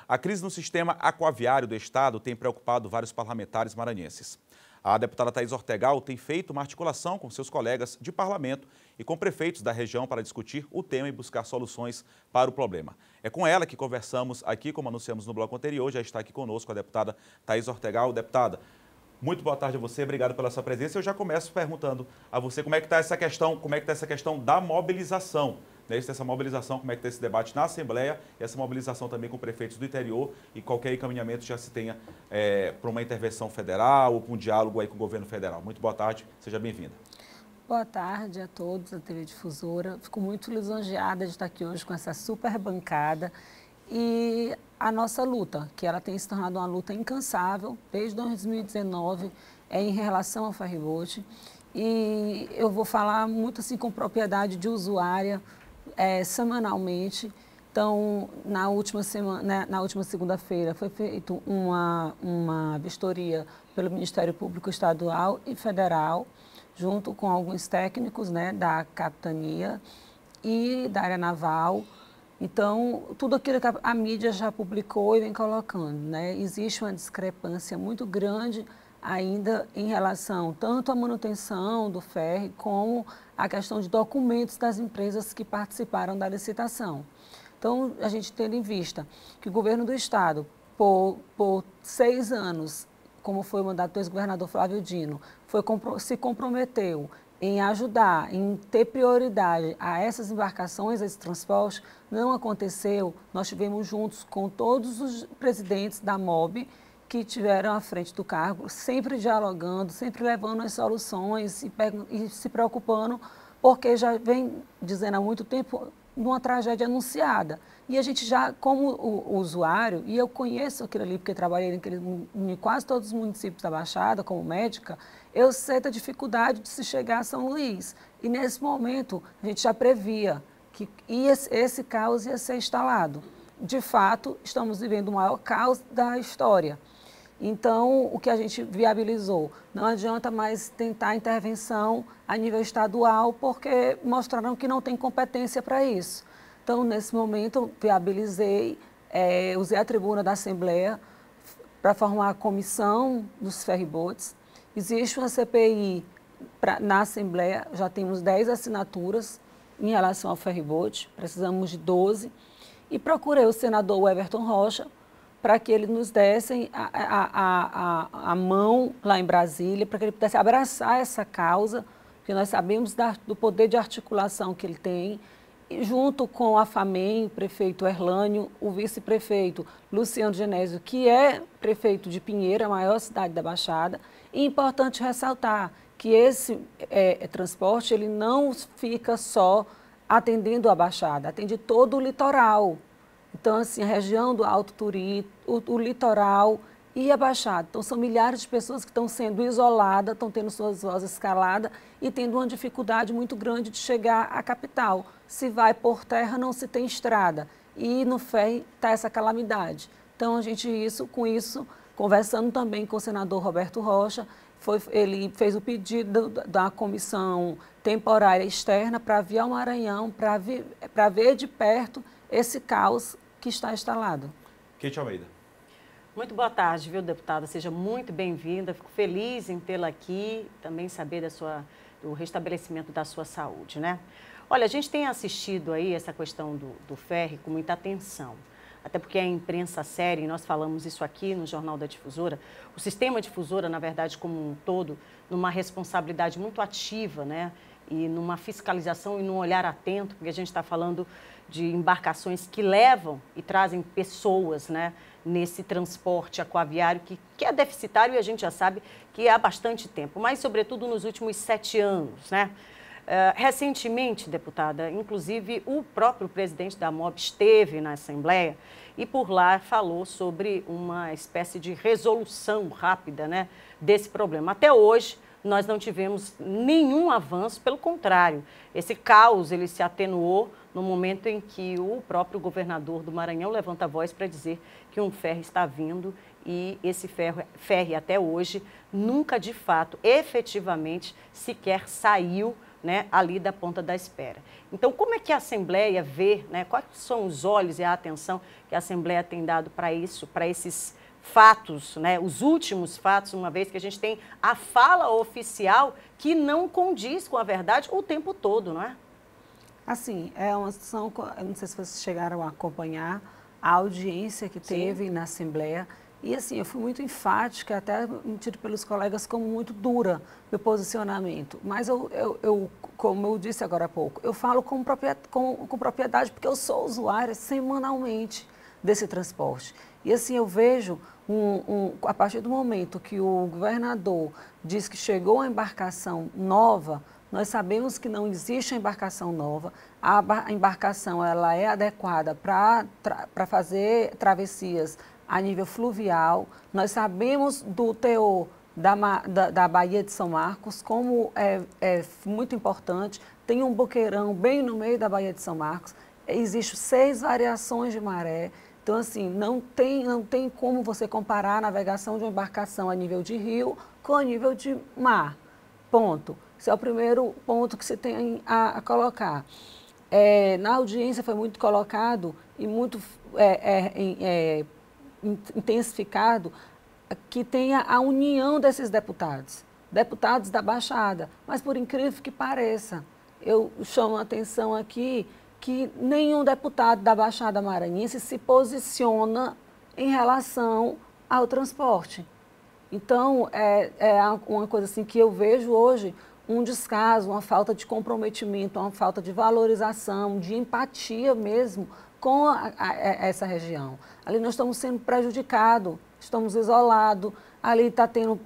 A crise no sistema aquaviário do estado tem preocupado vários parlamentares maranhenses. A deputada Thaís Ortegal tem feito uma articulação com seus colegas de parlamento e com prefeitos da região para discutir o tema e buscar soluções para o problema. É com ela que conversamos aqui, como anunciamos no bloco anterior. Já está aqui conosco a deputada Thaís Ortegal. Deputada, muito boa tarde a você, obrigado pela sua presença. Eu já começo perguntando a você como é que está essa questão, da mobilização, né? Essa mobilização, como é que está esse debate na Assembleia, e essa mobilização também com prefeitos do interior, e qualquer encaminhamento já se tenha para uma intervenção federal ou para um diálogo aí com o governo federal. Muito boa tarde, seja bem-vinda. Boa tarde a todos da TV Difusora. Fico muito lisonjeada de estar aqui hoje com essa super bancada e a nossa luta, que ela tem se tornado uma luta incansável desde 2019 em relação ao ferryboat. E eu vou falar muito assim com propriedade de usuária semanalmente. Então, na última segunda-feira foi feita uma vistoria pelo Ministério Público Estadual e Federal, junto com alguns técnicos, né, da capitania e da área naval. Então, tudo aquilo que a mídia já publicou e vem colocando, né? Existe uma discrepância muito grande ainda em relação tanto à manutenção do ferry como à questão de documentos das empresas que participaram da licitação. Então, a gente tendo em vista que o governo do estado, por 6 anos, como foi o mandato do ex-governador Flávio Dino, se comprometeu em ajudar, em ter prioridade a essas embarcações, a esse transporte, não aconteceu. Nós tivemos juntos com todos os presidentes da MOB que tiveram à frente do cargo, sempre dialogando, sempre levando as soluções e se preocupando, porque já vem dizendo há muito tempo uma tragédia anunciada. E a gente já, como o usuário, e eu conheço aquilo ali, porque trabalhei em quase todos os municípios da Baixada, como médica, eu sei da dificuldade de se chegar a São Luís. E nesse momento, a gente já previa que esse caos ia ser instalado. De fato, estamos vivendo o maior caos da história. Então, o que a gente viabilizou? Não adianta mais tentar intervenção a nível estadual, porque mostraram que não tem competência para isso. Então, nesse momento, viabilizei, usei a tribuna da Assembleia para formar a comissão dos ferryboats. Existe uma CPI na Assembleia, já temos 10 assinaturas em relação ao ferryboat, precisamos de 12. E procurei o senador Everton Rocha para que ele nos desse a mão lá em Brasília, para que ele pudesse abraçar essa causa, porque nós sabemos do poder de articulação que ele tem, e junto com a FAMEM, o prefeito Erlânio, o vice-prefeito Luciano Genésio, que é prefeito de Pinheiro, a maior cidade da Baixada. E é importante ressaltar que esse transporte ele não fica só atendendo a Baixada, atende todo o litoral. Então, assim, a região do Alto Turi, o litoral e a Baixada. Então, são milhares de pessoas que estão sendo isoladas, estão tendo suas vozes caladas e tendo uma dificuldade muito grande de chegar à capital. Se vai por terra, não se tem estrada. E no ferry está essa calamidade. Então, com isso, conversando também com o senador Roberto Rocha, ele fez o pedido da comissão temporária externa para vir ao Maranhão, para ver de perto esse caos que está instalado. Kate Almeida. Muito boa tarde, viu, deputada? Seja muito bem-vinda. Fico feliz em tê-la aqui, também saber do restabelecimento da sua saúde, né? Olha, a gente tem assistido aí essa questão do ferry com muita atenção, até porque a imprensa séria, e nós falamos isso aqui no Jornal da Difusora, o sistema Difusora, na verdade, como um todo, numa responsabilidade muito ativa, né? E numa fiscalização e num olhar atento, porque a gente está falando de embarcações que levam e trazem pessoas, né, nesse transporte aquaviário que é deficitário e a gente já sabe que há bastante tempo, mas sobretudo nos últimos 7 anos, né? Recentemente, deputada, inclusive o próprio presidente da MOB esteve na Assembleia e por lá falou sobre uma espécie de resolução rápida, né, desse problema. Até hoje, nós não tivemos nenhum avanço, pelo contrário, esse caos ele se atenuou no momento em que o próprio governador do Maranhão levanta a voz para dizer que um ferry está vindo e esse ferry até hoje nunca de fato, efetivamente, sequer saiu, né, ali da ponta da espera. Então, como é que a Assembleia vê, né, quais são os olhos e a atenção que a Assembleia tem dado para isso, para esses fatos, né, os últimos fatos, uma vez que a gente tem a fala oficial que não condiz com a verdade o tempo todo, não é? Assim, é uma situação, eu não sei se vocês chegaram a acompanhar a audiência que teve na Assembleia. E assim, eu fui muito enfática, até tido pelos colegas como muito dura meu posicionamento. Mas como eu disse agora há pouco, eu falo com propriedade porque eu sou usuária semanalmente desse transporte. E assim, eu vejo, a partir do momento que o governador diz que chegou a embarcação nova, nós sabemos que não existe a embarcação nova. A embarcação ela é adequada para fazer travessias a nível fluvial. Nós sabemos do teor da Baía de São Marcos, como é muito importante. Tem um boqueirão bem no meio da Baía de São Marcos. Existem 6 variações de maré. Então, assim, não tem como você comparar a navegação de uma embarcação a nível de rio com a nível de mar. Ponto. Esse é o primeiro ponto que se tem a colocar. Na audiência foi muito colocado e muito intensificado que tenha a união desses deputados da Baixada. Mas, por incrível que pareça, eu chamo a atenção aqui que nenhum deputado da Baixada Maranhense se posiciona em relação ao transporte. Então, é uma coisa assim que eu vejo hoje, um descaso, uma falta de comprometimento, uma falta de valorização, de empatia mesmo com essa região. Ali nós estamos sendo prejudicados, estamos isolados, ali está tendo,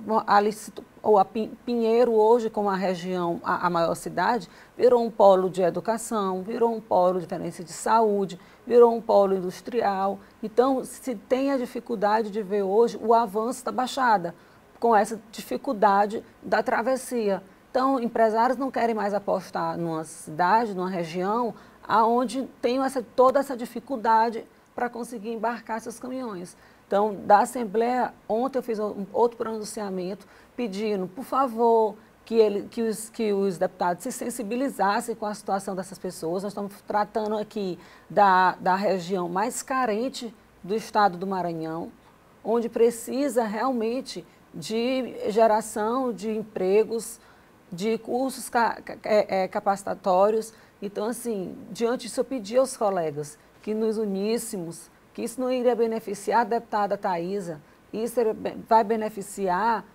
Pinheiro hoje, como a região, a maior cidade, virou um polo de educação, virou um polo de diferença de saúde, virou um polo industrial. Então, se tem a dificuldade de ver hoje o avanço da Baixada, com essa dificuldade da travessia. Então, empresários não querem mais apostar numa cidade, numa região, onde tem toda essa dificuldade para conseguir embarcar seus caminhões. Então, da Assembleia, ontem eu fiz outro pronunciamento pedindo, por favor, que os deputados se sensibilizassem com a situação dessas pessoas. Nós estamos tratando aqui da região mais carente do estado do Maranhão, onde precisa realmente de geração de empregos, de cursos capacitatórios. Então, assim, diante disso, eu pedi aos colegas que nos uníssemos, que isso não iria beneficiar a deputada Thaisa, isso vai beneficiar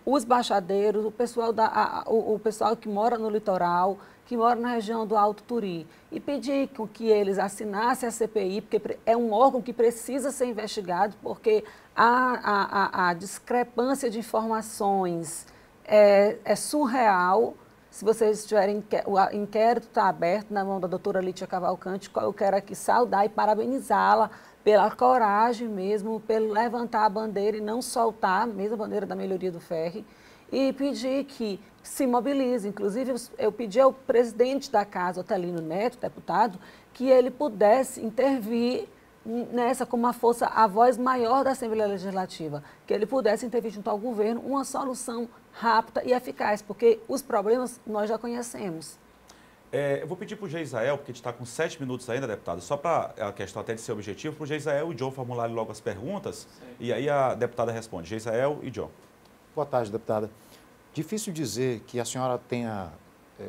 os baixadeiros, o pessoal que mora no litoral, que mora na região do Alto Turi. E pedi que eles assinassem a CPI, porque é um órgão que precisa ser investigado, porque a discrepância de informações é surreal. Se vocês tiverem, o inquérito está aberto na mão da doutora Lítia Cavalcante, eu quero aqui saudar e parabenizá-la pela coragem mesmo, pelo levantar a bandeira e não soltar mesmo a bandeira da melhoria do ferry, e pedir que se mobilize. Inclusive, eu pedi ao presidente da casa, Otelino Neto, deputado, que ele pudesse intervir nessa como a voz maior da Assembleia Legislativa, que ele pudesse intervir junto ao governo uma solução rápida e eficaz, porque os problemas nós já conhecemos. Eu vou pedir para o Geisael, porque a gente está com 7 minutos ainda, deputado, só para a questão até de ser objetivo, para o Geisael e o John formularem logo as perguntas, e aí a deputada responde. Geisael e John. Boa tarde, deputada. Difícil dizer que a senhora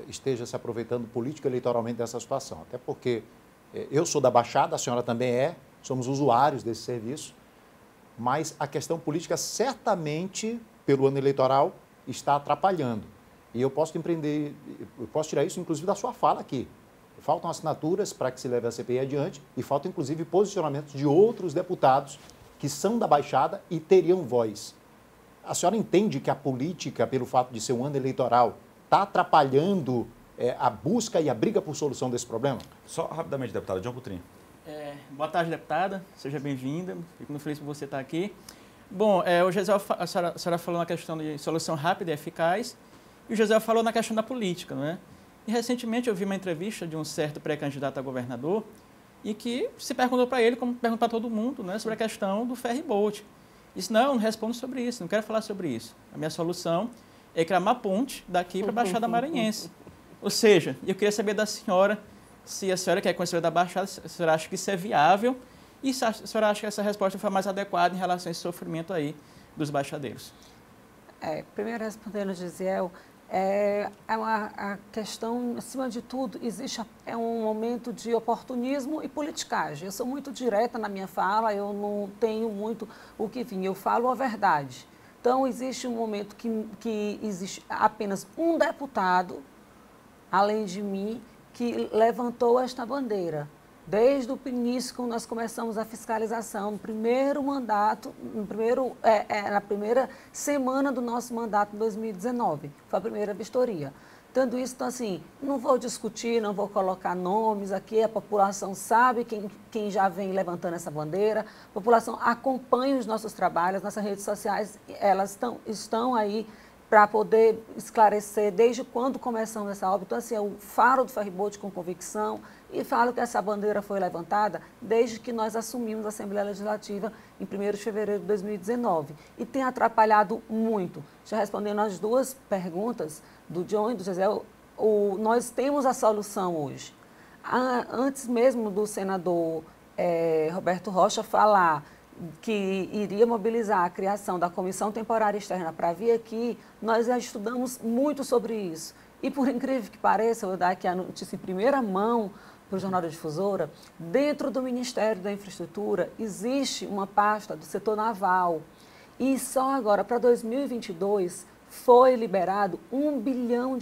esteja se aproveitando política eleitoralmente dessa situação, até porque eu sou da Baixada, a senhora também somos usuários desse serviço, mas a questão política certamente, pelo ano eleitoral, está atrapalhando. E eu posso tirar isso, inclusive, da sua fala aqui. Faltam assinaturas para que se leve a CPI adiante e faltam, inclusive, posicionamentos de outros deputados que são da Baixada e teriam voz. A senhora entende que a política, pelo fato de ser um ano eleitoral, está atrapalhando a busca e a briga por solução desse problema? Só rapidamente, deputada. John Coutrinho. Boa tarde, deputada. Seja bem-vinda. Fico muito feliz por você estar aqui. Bom, o Gesiel, a senhora falou na questão de solução rápida e eficaz, e o Gesiel falou na questão da política, não é? E recentemente eu vi uma entrevista de um certo pré-candidato a governador e que se perguntou para ele, como perguntou para todo mundo, né, sobre a questão do ferry boat. Disse, não respondo sobre isso, não quero falar sobre isso. A minha solução é criar uma ponte daqui para a Baixada Maranhense. Ou seja, eu queria saber da senhora, se a senhora que é conselheira da Baixada, a senhora acha que isso é viável e se a senhora acha que essa resposta foi mais adequada em relação a esse sofrimento aí dos baixadeiros. Primeiro respondendo, Gisiel, a questão, acima de tudo, um momento de oportunismo e politicagem. Eu sou muito direta na minha fala, eu não tenho muito o que vir, eu falo a verdade. Então, existe um momento que existe apenas um deputado, além de mim, que levantou esta bandeira. Desde o início, quando nós começamos a fiscalização, no primeiro mandato, na primeira semana do nosso mandato em 2019, foi a primeira vistoria. Tanto isso, então, assim, não vou discutir, não vou colocar nomes aqui, a população sabe quem já vem levantando essa bandeira, a população acompanha os nossos trabalhos, nossas redes sociais, elas estão aí para poder esclarecer desde quando começamos essa obra. Então, assim, eu falo do ferryboat com convicção e falo que essa bandeira foi levantada desde que nós assumimos a Assembleia Legislativa em 1º de fevereiro de 2019. E tem atrapalhado muito. Já respondendo as duas perguntas do John e do José, nós temos a solução hoje. Antes mesmo do senador Roberto Rocha falar que iria mobilizar a criação da Comissão Temporária Externa para vir aqui, nós já estudamos muito sobre isso. E, por incrível que pareça, eu vou dar aqui a notícia em primeira mão para o Jornal da Difusora, dentro do Ministério da Infraestrutura existe uma pasta do setor naval e só agora, para 2022, foi liberado R$1 bilhão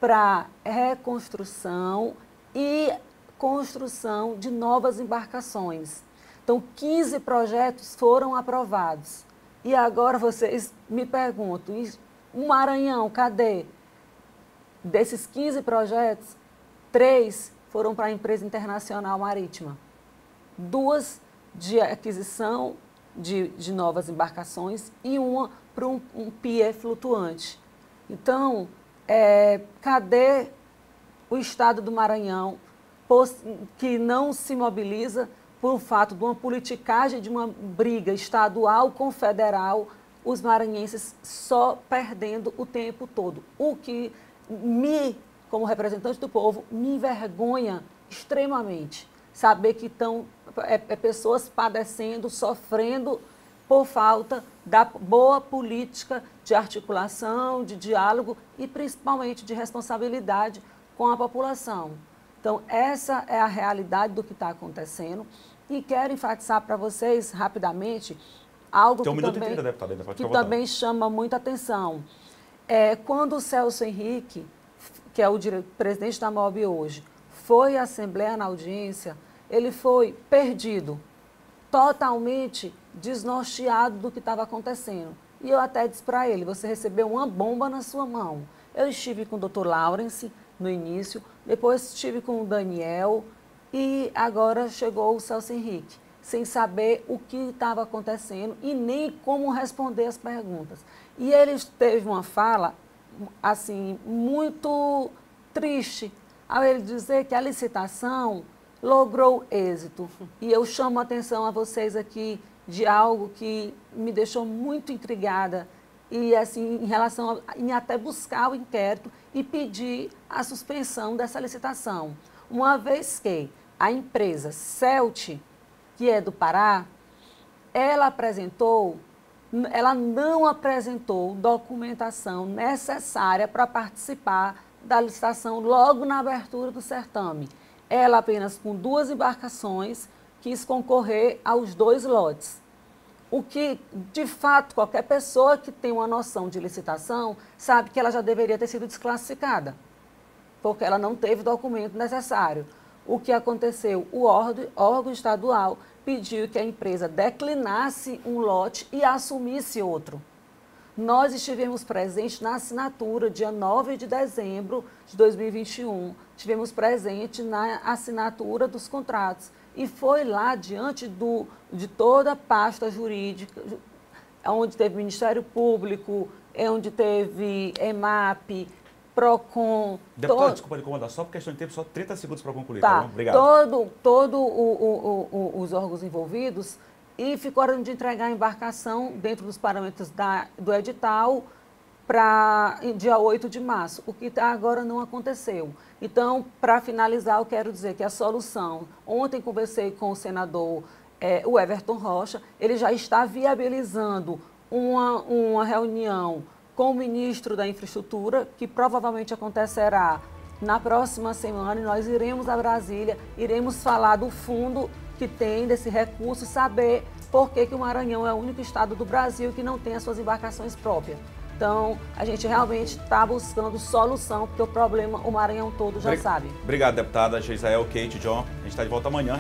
para reconstrução e construção de novas embarcações. Então, 15 projetos foram aprovados. E agora vocês me perguntam, o Maranhão, cadê? Desses 15 projetos, 3 foram para a empresa internacional marítima. 2 de aquisição de novas embarcações e uma para um pier flutuante. Então, cadê o Estado do Maranhão, que não se mobiliza por fato de uma politicagem, de uma briga estadual com federal, os maranhenses só perdendo o tempo todo. O que como representante do povo, me envergonha extremamente saber que estão pessoas padecendo, sofrendo por falta da boa política de articulação, de diálogo e principalmente de responsabilidade com a população. Então, essa é a realidade do que está acontecendo e quero enfatizar para vocês, rapidamente, algo que também chama muita atenção. Quando o Celso Henrique, que é o presidente da MOB hoje, foi à Assembleia na audiência, ele foi perdido, totalmente desnorteado do que estava acontecendo. E eu até disse para ele, você recebeu uma bomba na sua mão. Eu estive com o Dr. Lawrence no início, depois estive com o Daniel e agora chegou o Celso Henrique, sem saber o que estava acontecendo e nem como responder as perguntas. E ele teve uma fala, assim, muito triste, ao ele dizer que a licitação logrou êxito. E eu chamo a atenção a vocês aqui de algo que me deixou muito intrigada e, assim, em relação em até buscar o inquérito e pedir a suspensão dessa licitação. Uma vez que a empresa CELT, que é do Pará, ela não apresentou documentação necessária para participar da licitação logo na abertura do certame. Ela apenas com 2 embarcações quis concorrer aos 2 lotes. O que, de fato, qualquer pessoa que tem uma noção de licitação sabe que ela já deveria ter sido desclassificada, porque ela não teve documento necessário. O que aconteceu? O órgão estadual pediu que a empresa declinasse um lote e assumisse outro. Nós estivemos presentes na assinatura, dia 9 de dezembro de 2021, estivemos presentes na assinatura dos contratos. E foi lá, diante de toda a pasta jurídica, onde teve Ministério Público, onde teve EMAP, PROCON... Deputado, desculpa lhe incomodar, só por questão de tempo, só 30 segundos para concluir. Tá, obrigado. Todos os órgãos envolvidos e ficou hora de entregar a embarcação dentro dos parâmetros do edital para dia 8 de março, o que agora não aconteceu. Então, para finalizar, eu quero dizer que a solução, ontem conversei com o senador o Everton Rocha, ele já está viabilizando uma reunião com o ministro da Infraestrutura, que provavelmente acontecerá na próxima semana, e nós iremos a Brasília, iremos falar do fundo que tem, desse recurso, saber por que o Maranhão é o único estado do Brasil que não tem as suas embarcações próprias. Então, a gente realmente está buscando solução, porque o problema o Maranhão todo já sabe. Obrigado, deputada Geisel, Kate, John. A gente está de volta amanhã.